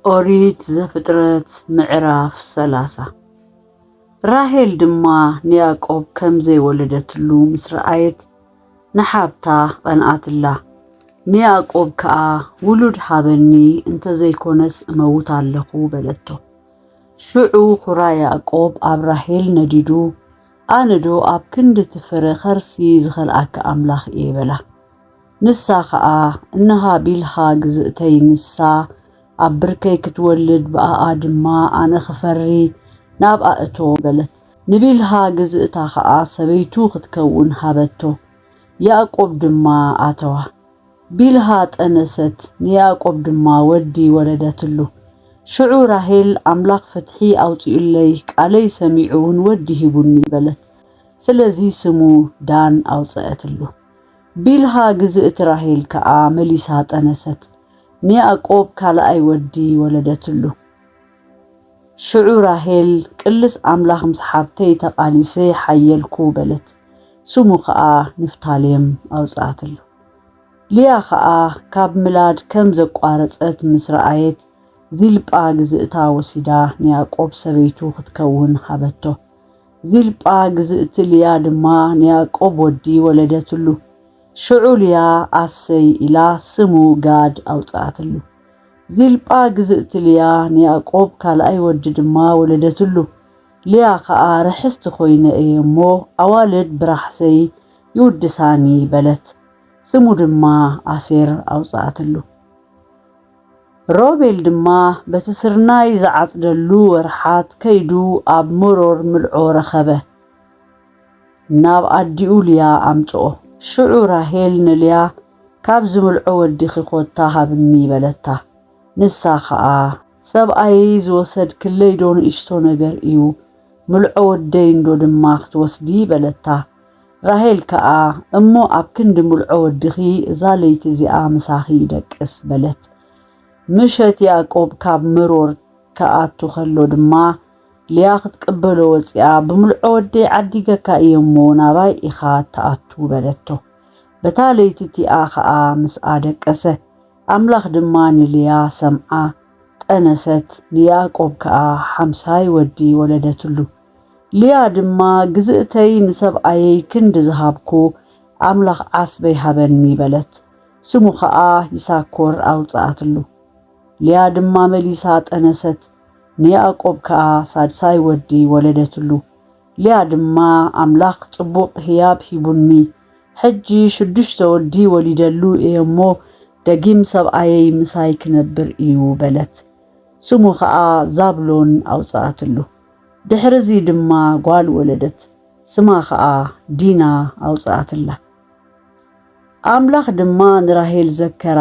ኦሪት ዘፍጥረት ምዕራፍ 30 ራሄል ድማ ንያዕቆብ ከምዘይ ወለደትሉ ምስ ረአየት ንሓብታ ቀንኣትላ። ንያዕቆብ ከዓ ውሉድ ሃበኒ እንተዘይኮነስ እመውት ኣለኹ በለቶ። ሽዑ ኩራ ያዕቆብ ኣብ ራሄል ነዲዱ ኣነዶ ኣብ ክንዲ ትፍረ ኸርሲ ዝኸልኣካ ኣምላኽ እየ በላ። ንሳ ከዓ እነሃ ቢልሃ ግዝእተይ ንሳ ኣብ ብርከይ ክትወልድ በኣኣ ድማ ኣነ ክፈሪ ናብ ኣእቶ በለት። ንቢልሃ ግዝእታ ከዓ ሰበይቱ ክትከውን ሃበቶ። ያዕቆብ ድማ ኣተዋ። ቢልሃ ጠነሰት፣ ንያዕቆብ ድማ ወዲ ወለደትሉ። ሽዑ ራሄል ኣምላኽ ፍትሒ ኣውፂኡለይ ቃለይ ሰሚዑውን ወዲ ሂቡኒ በለት። ስለዚ ስሙ ዳን ኣውፅአትሉ። ቢልሃ ግዝእት ራሄል ከዓ መሊሳ ጠነሰት፣ ንያዕቆብ ካልኣይ ወዲ ወለደትሉ። ሽዑ ራሄል ቅልስ ኣምላኽ ምስ ሓብተይ ተቃሊሰ ሓየልኩ በለት። ስሙ ከዓ ንፍታሌም ኣውፅኣትሉ። ልያ ከዓ ካብ ምላድ ከም ዘቋረፀት ምስ ረአየት ዚልጳ ግዝእታ ወሲዳ ንያዕቆብ ሰበይቱ ክትከውን ሃበቶ። ዚልጳ ግዝእቲ ልያ ድማ ንያዕቆብ ወዲ ወለደትሉ። ሽዑ ልያ ኣሰይ ኢላ ስሙ ጋድ ኣውፅኣትሉ። ዚልጳ ግዝእቲ ልያ ንያዕቆብ ካልኣይ ወዲ ድማ ወለደትሉ። ልያ ከዓ ርሕስቲ ኮይነ እየ እሞ ኣዋልድ ብራሕሰይ ይውድሳኒ በለት። ስሙ ድማ ኣሴር ኣውፅኣትሉ። ሮቤል ድማ በቲ ስርናይ ዝዓጽደሉ ወርሓት ከይዱ ኣብ ሞሮር ምልዖ ረኸበ። ናብ ኣዲኡ ልያ ኣምጽኦ። ሽዑ ራሄል ንልያ ካብ ዝምልዖ ወዲኺ ኮታ ሃብኒ በለታ። ንሳ ከዓ ሰብኣይ ዝወሰድ ክለይዶ ንእሽቶ ነገር እዩ፣ ምልዖ ወደይ እንዶ ድማ ክትወስዲ በለታ። ራሄል ከዓ እሞ ኣብ ክንዲ ምልዖ ወዲኺ እዛ ለይቲ እዚኣ ምሳኺ ይደቅስ በለት። ምሸት ያዕቆብ ካብ ምሮር ከኣቱ ከሎ ድማ ልያ ክትቅበሎ ወፂኣ ብምልዖ ወደይ ዓዲገካ እየ እሞ ናባይ ኢኻ ተኣቱ በለቶ። በታ ለይቲ እቲኣ ከዓ ምስኣ ደቀሰ። ኣምላኽ ድማ ንልያ ሰምዓ ጠነሰት። ንያዕቆብ ከዓ ሓምሳይ ወዲ ወለደትሉ። ልያ ድማ ግዝእተይ ንሰብኣየይ ክንዲ ዝሃብኩ ኣምላኽ ዓስበይ ሃበኒ በለት። ስሙ ከዓ ይሳኮር ኣውፅኣትሉ። ልያ ድማ መሊሳ ጠነሰት። ንያዕቆብ ከዓ ሳድሳይ ወዲ ወለደትሉ። ልያ ድማ ኣምላኽ ጽቡቕ ህያብ ሂቡኒ፣ ሕጂ 6 ወዲ ወሊደሉ እየ እሞ ደጊም ሰብኣየይ ምሳይ ክነብር እዩ በለት። ስሙ ከዓ ዛብሎን ኣውፅኣትሉ። ድሕርዚ ድማ ጓል ወለደት፣ ስማ ከዓ ዲና ኣውፅኣትላ። ኣምላኽ ድማ ንራሄል ዘከራ።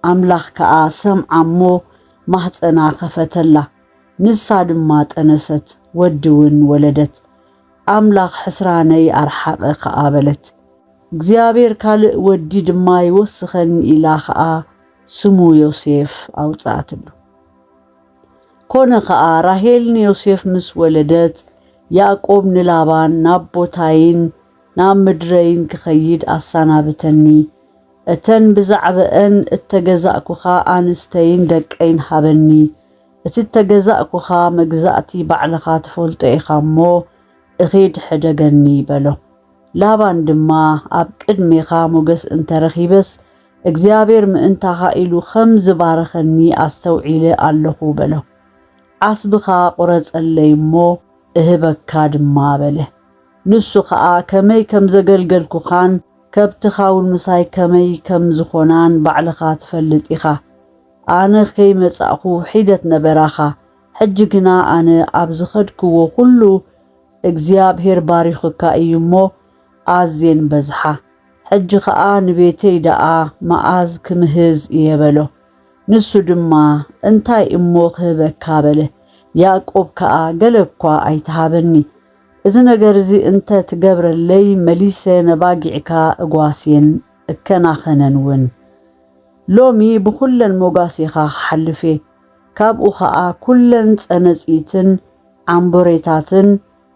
ኣምላኽ ከዓ ሰምዓ እሞ ማህፀና ከፈተላ። ንሳ ድማ ጠነሰት፣ ወዲውን ወለደት። ኣምላኽ ሕስራነይ ኣርሓቐ ከዓ በለት። እግዚአብሔር ካልእ ወዲ ድማ ይወስኸኒ ኢላ ከዓ ስሙ ዮሴፍ ኣውፅኣትሉ። ኮነ ከዓ ራሄል ንዮሴፍ ምስ ወለደት ያዕቆብ ንላባን ናብ ቦታይን ናብ ምድረይን ክኸይድ ኣሳናብተኒ፣ እተን ብዛዕበአን እተገዛእኩኻ ኣንስተይን ደቀይን ሃበኒ፣ እቲ እተገዛእኩኻ መግዛእቲ ባዕልኻ ትፈልጦ ኢኻ እሞ እኺድ ሕደገኒ በሎ። ላባን ድማ ኣብ ቅድሜኻ ሞገስ እንተረኺበስ እግዚአብሔር ምእንታኻ ኢሉ ከም ዝባረኸኒ ኣስተውዒለ ኣለኹ በሎ። ዓስብኻ ቁረጸለይ እሞ እህበካ ድማ በለ። ንሱ ከዓ ከመይ ከም ዘገልገልኩኻን ከብትኻውን ምሳይ ከመይ ከም ዝኾናን ባዕልኻ ትፈልጥ ኢኻ። ኣነ ከይመጻእኹ ሒደት ነበራኻ፣ ሕጂ ግና ኣነ ኣብ ዝኸድክዎ ኩሉ እግዚአብሔር ባሪኹካ እዩ እሞ ኣዝየን በዝሓ። ሕጂ ከዓ ንቤተይ ደኣ መዓዝ ክምህዝ እየ በሎ። ንሱ ድማ እንታይ እሞ ክህበካ በለ። ያዕቆብ ከዓ ገለ እኳ ኣይተሃበኒ፣ እዚ ነገር እዚ እንተ ትገብረለይ መሊሰ ነባጊዕካ እጓስየን እከናኸነን እውን። ሎሚ ብኩለን ሞጋሲኻ ክሓልፌ፣ ካብኡ ከዓ ኩለን ጸነጺትን ዓምቦሬታትን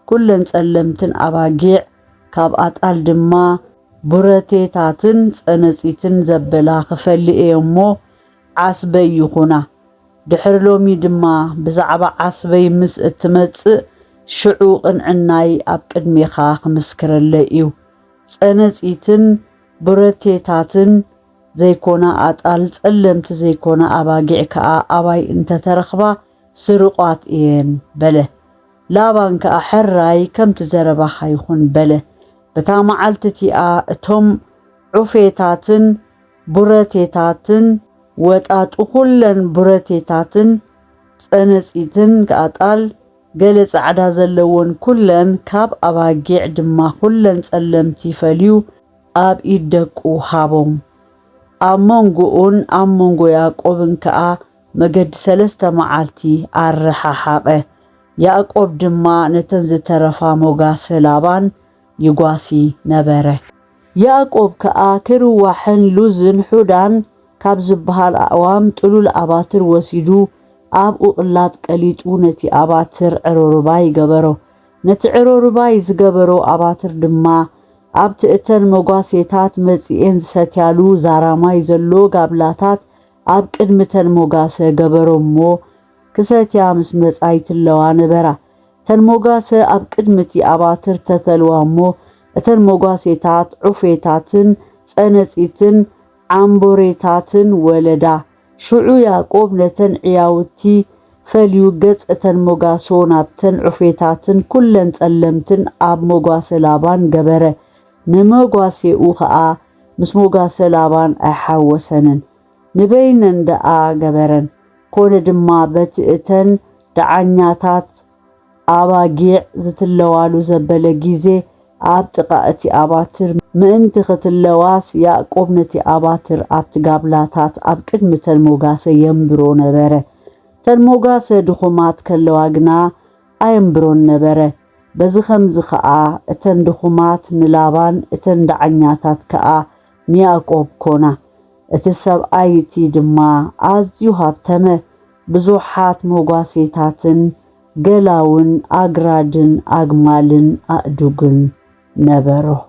ኩለን ጸለምትን ኣባጊዕ ካብ ኣጣል ድማ ቡረቴታትን ጸነጺትን ዘበላ ክፈልእ እየ እሞ ዓስበይ ይኹና። ድሕር ሎሚ ድማ ብዛዕባ ዓስበይ ምስ እትመጽእ ሽዑ ቅንዕናይ ኣብ ቅድሜኻ ክምስክረለ እዩ ጸነጺትን ብረቴታትን ዘይኮና ኣጣል ጸለምቲ ዘይኮና ኣባጊዕ ከዓ ኣባይ እንተተረኽባ ስርቋት እየን በለ ላባን ከዓ ሕራይ ከምቲ ዘረባኻ ይኹን በለ በታ መዓልቲ እቲኣ እቶም ዑፌታትን ቡረቴታትን ወጣጡ ኩለን ቡረቴታትን ጸነጺትን ከኣጣል ገለ ጻዕዳ ዘለዎን ኩለን ካብ ኣባጊዕ ድማ ኩለን ጸለምቲ ፈልዩ ኣብ ኢድ ደቁ ሃቦም ኣብ መንጎኡን ኣብ መንጎ ያዕቆብን ከዓ መገዲ 3 መዓልቲ ኣረሓሓቐ ያዕቆብ ድማ ነተን ዝተረፋ ሞጋሰ ላባን ይጓሲ ነበረ ያዕቆብ ከዓ ክርዋሕን ሉዝን ሑዳን ካብ ዝበሃል ኣእዋም ጥሉል ኣባትር ወሲዱ ኣብ ኡቕላጥ ቀሊጡ ነቲ ኣባትር ዕሮርባይ ገበሮ ነቲ ዕሮርባይ ዝገበሮ ኣባትር ድማ ኣብቲ እተን ሞጋሴታት መጺኤን ዝሰትያሉ ዛራማይ ዘሎ ጋብላታት ኣብ ቅድሚተን ሞጋሰ ገበሮሞ ክሰትያ ምስ መጻይ ትለዋ ነበራ ተን ሞጋሰ ኣብ ቅድሚቲ ኣባትር ተተልዋሞ እተን ሞጋሴታት ዑፌታትን ጸነጺትን ዓምቦሬታትን ወለዳ ሽዑ ያዕቆብ ነተን ዕያውቲ ፈልዩ ገጽ እተን ሞጋሶ ናብተን ዑፌታትን ኩለን ጸለምትን ኣብ ሞጋሰ ላባን ገበረ ንመጓሴኡ ከዓ ምስ ሞጋሰ ላባን ኣይሓወሰንን ንበይነን ደኣ ገበረን ኮነ ድማ በቲ እተን ደዓኛታት ኣባጊዕ ዝትለዋሉ ዘበለ ጊዜ ኣብ ጥቓ እቲ ኣባትር ምእንቲ ክትለዋስ ያዕቆብ ነቲ ኣባትር ኣብቲ ጋብላታት ኣብ ቅድሚተን ሞጋሰ የንብሮ ነበረ ተን ሞጋሰ ድኹማት ከለዋ ግና ኣየንብሮን ነበረ በዚ ኸምዚ ከዓ እተን ድኹማት ንላባን እተን ደዓኛታት ከዓ ንያዕቆብ ኮና እቲ ሰብኣይ እቲ ድማ ኣዝዩ ሃብተመ ብዙሓት ሞጋሴታትን ገላውን ኣግራድን ኣግማልን ኣእዱግን ነበሮ